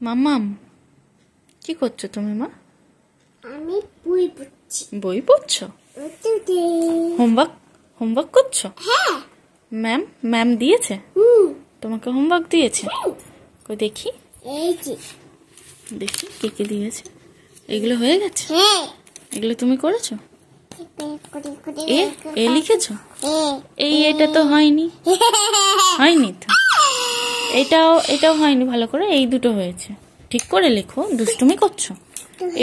মাম্মাম কি করছো তুমি? মা আমি বই পড়ছি। বই পড়ছো? হোমওয়ার্ক হোমওয়ার্ক করছো? হ্যাঁ। ম্যাম দিয়েছে? তোমাকে হোমওয়ার্ক দিয়েছে? কই দেখি, এই যে দেখি কে কে দিয়েছে। এগুলো হয়ে গেছে? হ্যাঁ। এগুলো তুমি করেছো? এ লিখেছো? এই এটা তো হয়নি, হয়নি তো। এটাও হয়নি ভালো করে, এই দুটো হয়েছে। ঠিক করে লেখো, দুষ্টুমি করছো।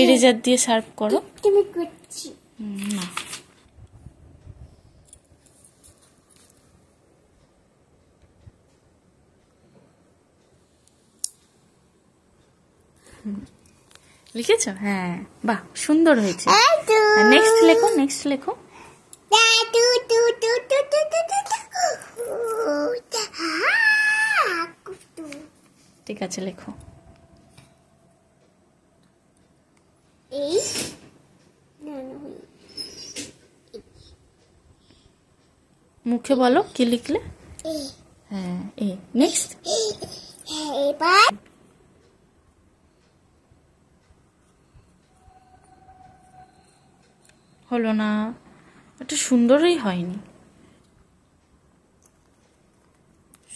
এরেজার দিয়ে শার্প করো। তুমি করছি না, লিখেছো? হ্যাঁ, বাহ, সুন্দর হয়েছে। নেক্সট লেখো, নেক্সট লেখো। ঠিক আছে, লেখো। মুখে বলো কি লিখলে। হ্যাঁ, এ। নেক্সট। এবার হলো না, এটা সুন্দরই হয়নি।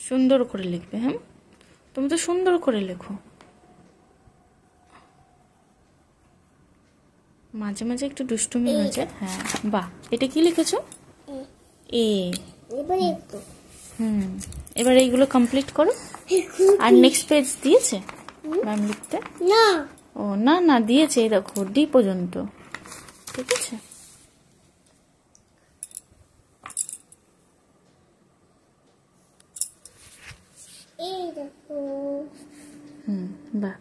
সুন্দর করে লিখবে। হ্যাঁ, তুমি তো সুন্দর করে লেখো। মাঝে মাঝে একটু দুষ্টুমি হয়েছে। হ্যাঁ, বাহ, এটা কি লিখেছো? এ। এবার এইগুলো কমপ্লিট করো। আর নেক্সট পেজ দিয়েছে ম্যাম লিখতে? না। ও না না, দিয়েছে, এই দেখো ডি পর্যন্ত। ঠিক আছে, বাহ,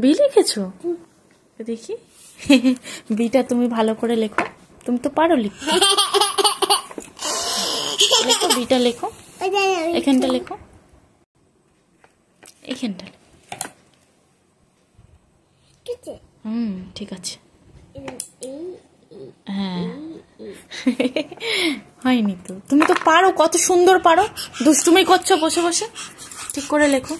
বি লিখেছো? দেখি বিটা তুমি ভালো করে লেখো, তুমি তো পারো লিখতে। লেখো, বিটা লেখো, এখানটা লেখো, এখানটা। ঠিক আছে। হ্যাঁ হয়নি তো, তুমি তো পারো, কত সুন্দর পারো। দুষ্টুমি করছো বসে বসে, ঠিক করে লেখো।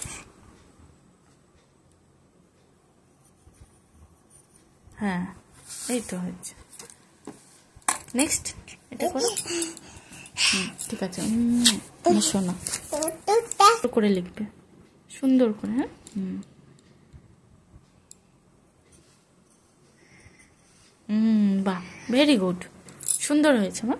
হ্যাঁ, এই তো হয়েছে। নেক্সট এটা করো। ঠিক আছে, শোনা করে লিখবে সুন্দর করে। হ্যাঁ, বাহ, ভেরি গুড, সুন্দর হয়েছে। মা